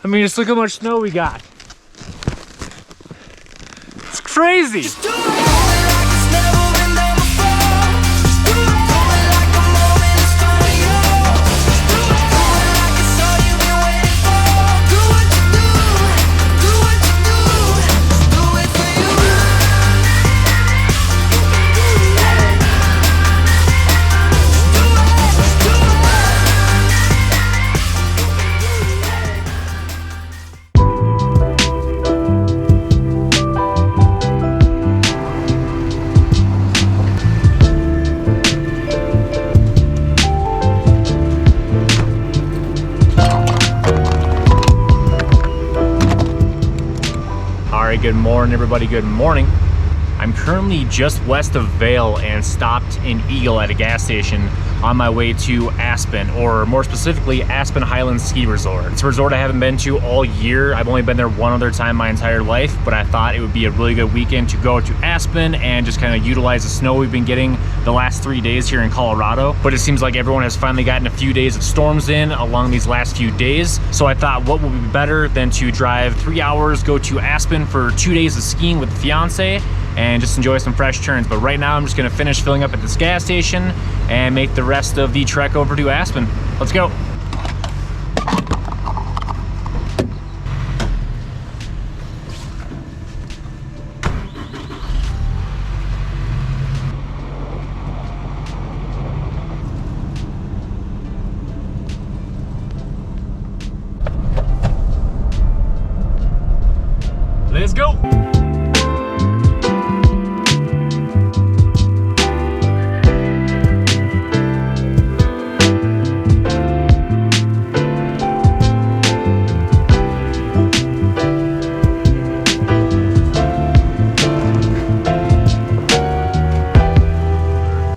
I mean, just look how much snow we got. It's crazy. Good morning, everybody. Good morning. I'm currently just west of Vail and stopped in Eagle at a gas station on my way to Aspen, or more specifically, Aspen Highlands Ski Resort. It's a resort I haven't been to all year. I've only been there one other time my entire life, but I thought it would be a really good weekend to go to Aspen and just kind of utilize the snow we've been getting the last 3 days here in Colorado. But it seems like everyone has finally gotten a few days of storms in along these last few days. So I thought, what would be better than to drive 3 hours, go to Aspen for 2 days of skiing with the fiance, and just enjoy some fresh turns. But right now I'm just gonna finish filling up at this gas station and make the rest of the trek over to Aspen. Let's go. Let's go.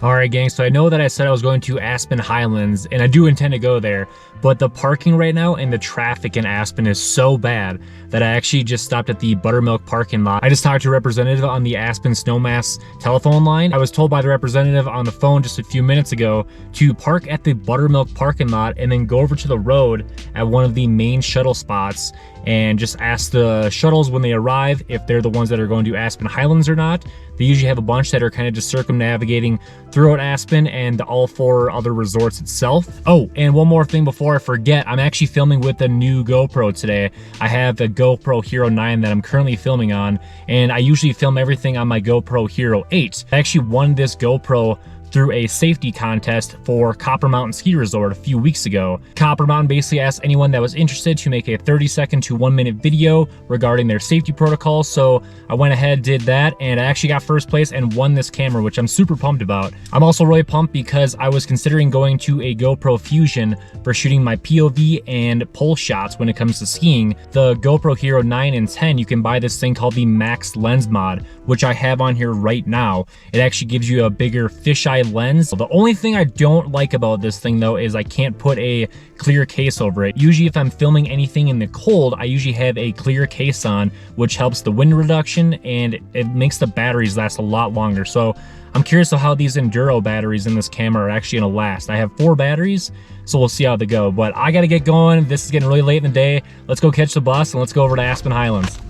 Alright gang, so I know that I said I was going to Aspen Highlands, and I do intend to go there, but the parking right now and the traffic in Aspen is so bad that I actually just stopped at the Buttermilk parking lot. I just talked to a representative on the Aspen Snowmass telephone line. I was told by the representative on the phone just a few minutes ago to park at the Buttermilk parking lot and then go over to the road at one of the main shuttle spots and just ask the shuttles when they arrive if they're the ones that are going to Aspen Highlands or not. They usually have a bunch that are kind of just circumnavigating throughout Aspen and all 4 other resorts itself. Oh, and one more thing before I forget, I'm actually filming with a new GoPro today. I have a GoPro Hero 9 that I'm currently filming on, and I usually film everything on my GoPro Hero 8. I actually won this GoPro through a safety contest for Copper Mountain Ski Resort a few weeks ago. Copper Mountain basically asked anyone that was interested to make a 30-second to 1-minute video regarding their safety protocols, so I went ahead, did that, and I actually got first place and won this camera, which I'm super pumped about. I'm also really pumped because I was considering going to a GoPro Fusion for shooting my POV and pole shots when it comes to skiing. The GoPro Hero 9 and 10, you can buy this thing called the Max Lens Mod, which I have on here right now. It actually gives you a bigger fisheye lens. The only thing I don't like about this thing though is I can't put a clear case over it. Usually if I'm filming anything in the cold, I usually have a clear case on, which helps the wind reduction and it makes the batteries last a lot longer. So I'm curious of how these Enduro batteries in this camera are actually gonna last. I have 4 batteries, so we'll see how they go. But I gotta get going. This is getting really late in the day. Let's go catch the bus and let's go over to Aspen Highlands.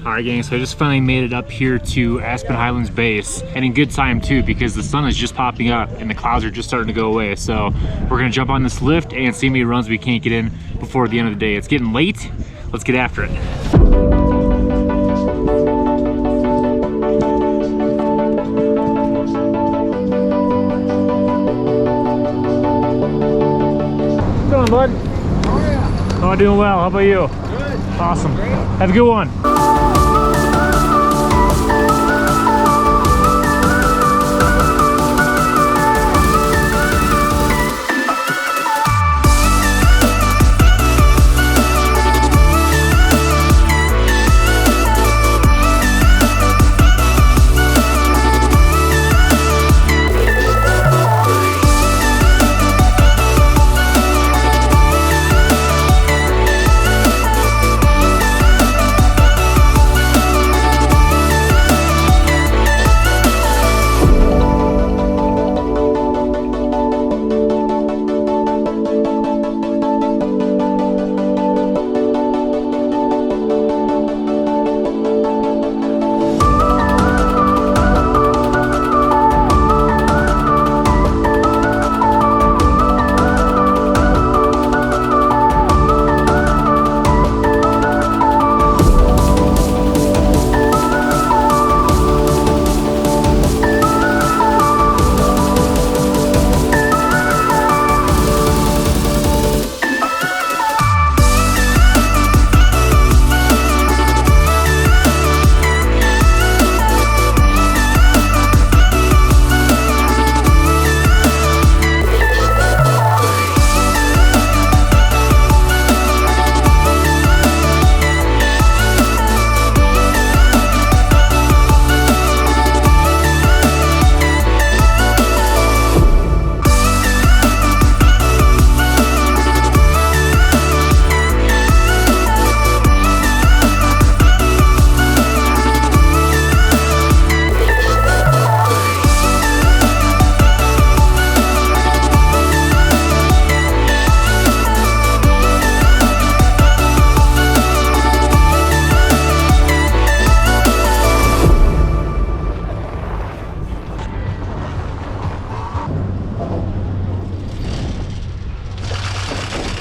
Alright gang, so I just finally made it up here to Aspen Highlands base, and in good time too, because the sun is just popping up and the clouds are just starting to go away. So we're gonna jump on this lift and see how many runs we can't get in before the end of the day. It's getting late, let's get after it. What's going on, bud? Oh yeah. Oh, doing well, how about you? Good. Awesome. Great. Have a good one.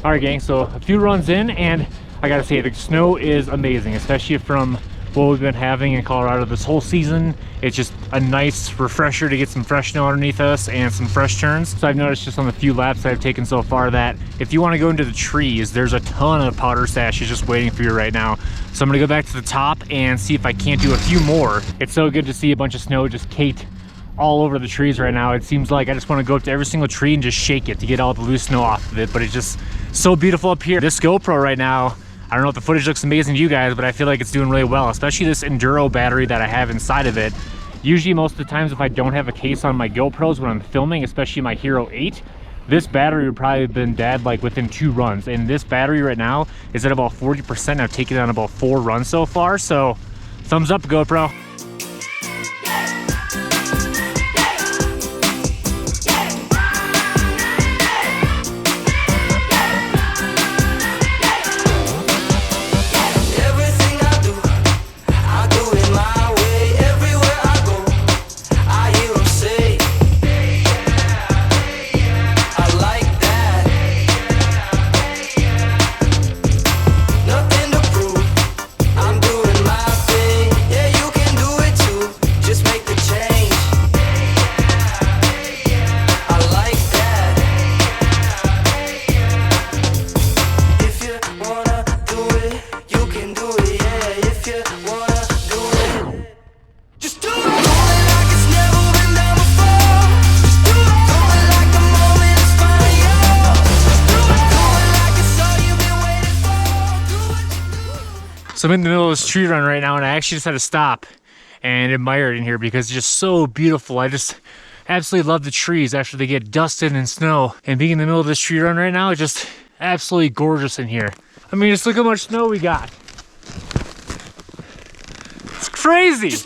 All right, gang, so a few runs in, and I gotta say, the snow is amazing, especially from what we've been having in Colorado this whole season. It's just a nice refresher to get some fresh snow underneath us and some fresh turns. So I've noticed just on the few laps that I've taken so far that if you want to go into the trees, there's a ton of powder stashes just waiting for you right now. So I'm gonna go back to the top and see if I can't do a few more. It's so good to see a bunch of snow just caked all over the trees right now. It seems like I just want to go up to every single tree and just shake it to get all the loose snow off of it, but it's just so beautiful up here. This GoPro right now, I don't know if the footage looks amazing to you guys, but I feel like it's doing really well, especially this Enduro battery that I have inside of it. Usually most of the times if I don't have a case on my GoPros when I'm filming, especially my Hero 8, this battery would probably have been dead like within 2 runs. And this battery right now is at about 40%. I've taken it on about 4 runs so far. So thumbs up, GoPro. So I'm in the middle of this tree run right now, and I actually just had to stop and admire it in here because it's just so beautiful. I just absolutely love the trees after they get dusted and snow. And being in the middle of this tree run right now is just absolutely gorgeous in here. I mean, just look how much snow we got. It's crazy.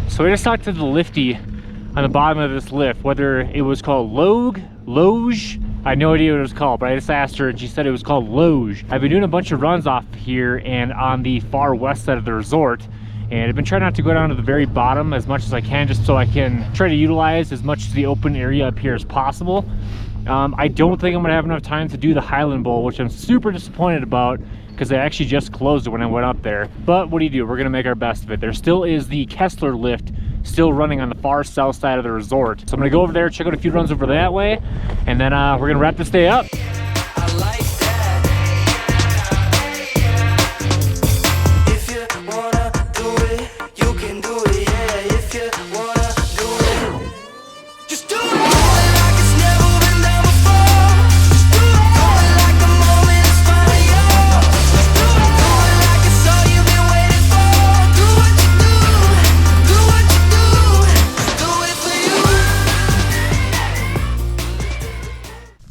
So I just talked to the lifty on the bottom of this lift, whether it was called Loge. I had no idea what it was called, but I just asked her and she said it was called Loge. I've been doing a bunch of runs off here and on the far west side of the resort, and I've been trying not to go down to the very bottom as much as I can, just so I can try to utilize as much of the open area up here as possible. I don't think I'm gonna have enough time to do the Highland Bowl, which I'm super disappointed about because I actually just closed it when I went up there. But what do? We're gonna make our best of it. There still is the Kessler lift still running on the far south side of the resort. So I'm gonna go over there, check out a few runs over that way, and then we're gonna wrap this day up.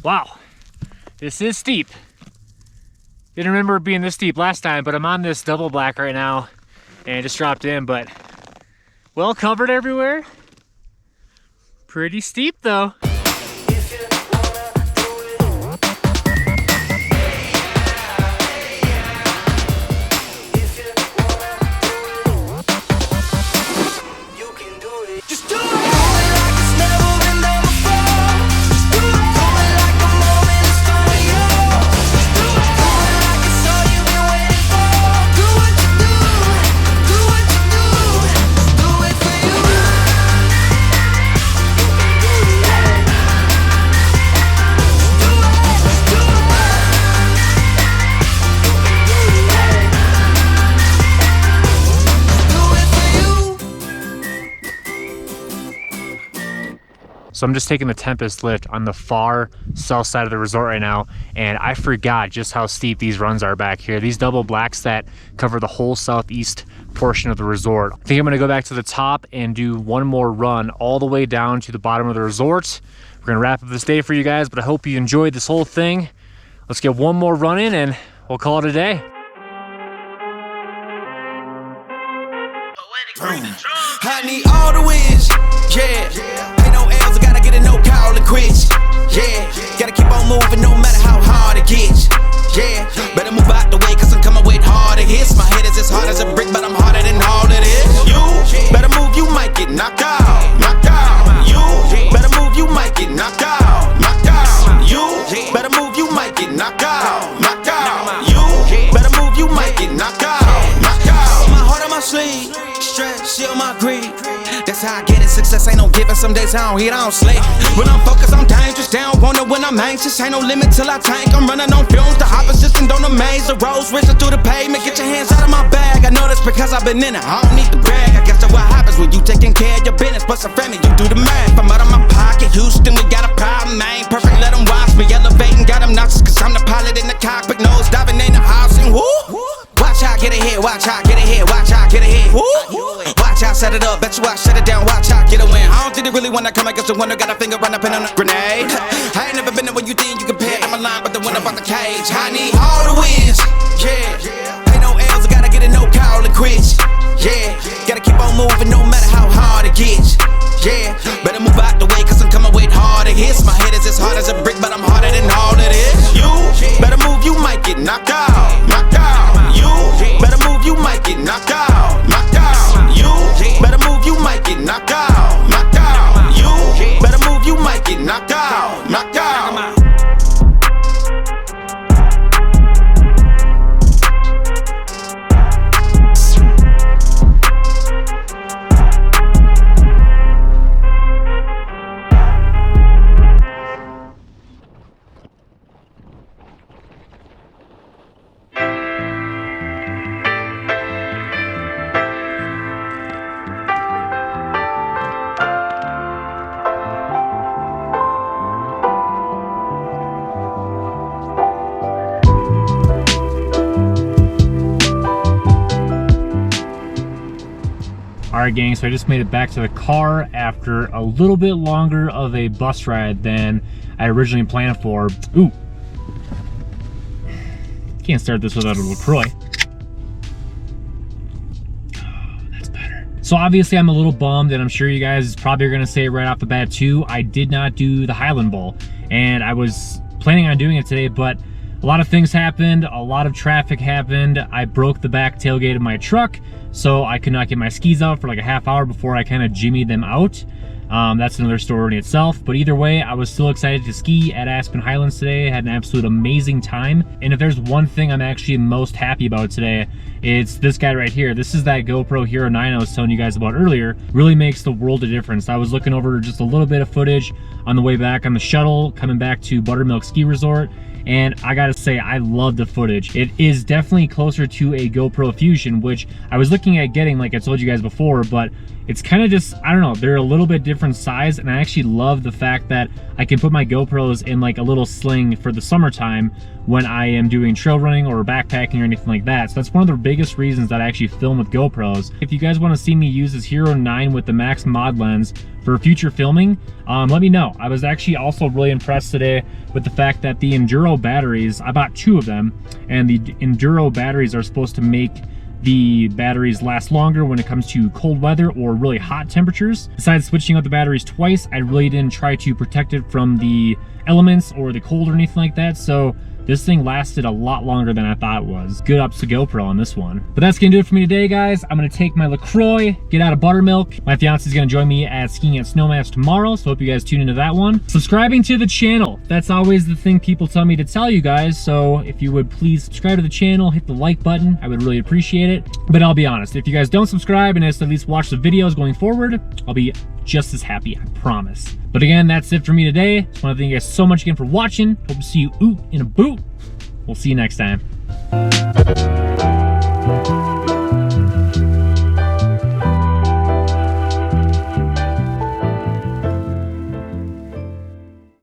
Wow, this is steep. Didn't remember it being this steep last time, but I'm on this double black right now and just dropped in, but well covered everywhere. Pretty steep though. So I'm just taking the Tempest lift on the far south side of the resort right now, and I forgot just how steep these runs are back here. These double blacks that cover the whole southeast portion of the resort. I think I'm gonna go back to the top and do one more run all the way down to the bottom of the resort. We're gonna wrap up this day for you guys, but I hope you enjoyed this whole thing. Let's get one more run in and we'll call it a day. I need all the wins, yeah. Ain't no L's, I gotta get it, no call it quits, yeah. Gotta keep on moving no matter how hard it gets, yeah. Better move out the way, cause I'm coming with harder hits. My head is as hard as a brick, but I'm harder than all it is. You better move, you might get knocked out, knocked out. You better move, you might get knocked out, knocked out. You better move, you might get knocked out, knocked out. You better move, you might get knocked out, knocked out. My heart on my sleeve, stress, shield my greed. That's how I get it, success ain't no giving. Some days I don't eat, I don't sleep. When I'm focused, I'm dangerous. They don't want it when I'm anxious. Ain't no limit till I tank. I'm running on fumes. The opposition don't amaze. The roads racing through the pavement. Get your hands out of my bag. I know that's because I've been in it. I don't need to brag. I guess that's what happens when you taking care of your business. But some family, you do the math. I'm out of my pocket. Houston, we got a problem. I ain't perfect, let them watch me. Elevating, got them nauseous. Cause I'm the pilot in the cockpit. Nose diving in the housing. Woo! Watch how I get ahead. Watch how I get ahead. Watch how I get ahead. Woo! Watch how I set it up. Bet you I shut it down. Watch how I get a win. I don't think they really wanna come against the winner. Got a finger run up in on a grenade. I ain't never been there when you think you compare. I'm aligned with the winner about the cage. I need all the wins, yeah. Ain't no L's, I gotta get it, no call it quits, yeah. Gotta keep on moving no matter how hard it gets, yeah. Better move out the way, cause I'm coming with harder hits. My head is as hard as a brick, but I'm harder than all it is. You better move, you might get knocked out, knocked out. You better move, you might get knocked out, knocked out. You better move, you might get knocked out, knocked out. You better move, you might get knocked out, knocked out. Alright gang, so I just made it back to the car after a little bit longer of a bus ride than I originally planned for. Ooh. Can't start this without a LaCroix. Oh, that's better. So obviously I'm a little bummed, and I'm sure you guys probably are going to say right off the bat too, I did not do the Highland Bowl. And I was planning on doing it today, but a lot of things happened, a lot of traffic happened. I broke the back tailgate of my truck, so I could not get my skis out for like a half hour before I kind of jimmied them out. That's another story in itself, but either way, I was still excited to ski at Aspen Highlands today. I had an absolute amazing time, and if there's one thing I'm actually most happy about today, it's this guy right here. This is that GoPro Hero 9 I was telling you guys about earlier. Really makes the world of difference. I was looking over just a little bit of footage on the way back on the shuttle, coming back to Buttermilk Ski Resort, and I gotta say, I love the footage. It is definitely closer to a GoPro Fusion, which I was looking at getting, like I told you guys before, but it's kind of just, I don't know, they're a little bit different size, and I actually love the fact that I can put my GoPros in like a little sling for the summertime when I am doing trail running or backpacking or anything like that. So that's one of the biggest reasons that I actually film with GoPros. If you guys want to see me use this Hero 9 with the max mod lens for future filming, let me know. I was actually also really impressed today with the fact that the Enduro batteries, I bought 2 of them, and the Enduro batteries are supposed to make the batteries last longer when it comes to cold weather or really hot temperatures. Besides switching out the batteries twice, I really didn't try to protect it from the elements or the cold or anything like that, so this thing lasted a lot longer than I thought it was. Good ups to GoPro on this one. But that's gonna do it for me today, guys. I'm gonna take my LaCroix, get out of Buttermilk. My fiance is gonna join me at skiing at Snowmass tomorrow, so hope you guys tune into that one. Subscribing to the channel. That's always the thing people tell me to tell you guys, so if you would please subscribe to the channel, hit the like button, I would really appreciate it. But I'll be honest, if you guys don't subscribe and just at least watch the videos going forward, I'll be just as happy, I promise. But again, that's it for me today. Just want to thank you guys so much again for watching. Hope to see you OOT and ABOOT. We'll see you next time.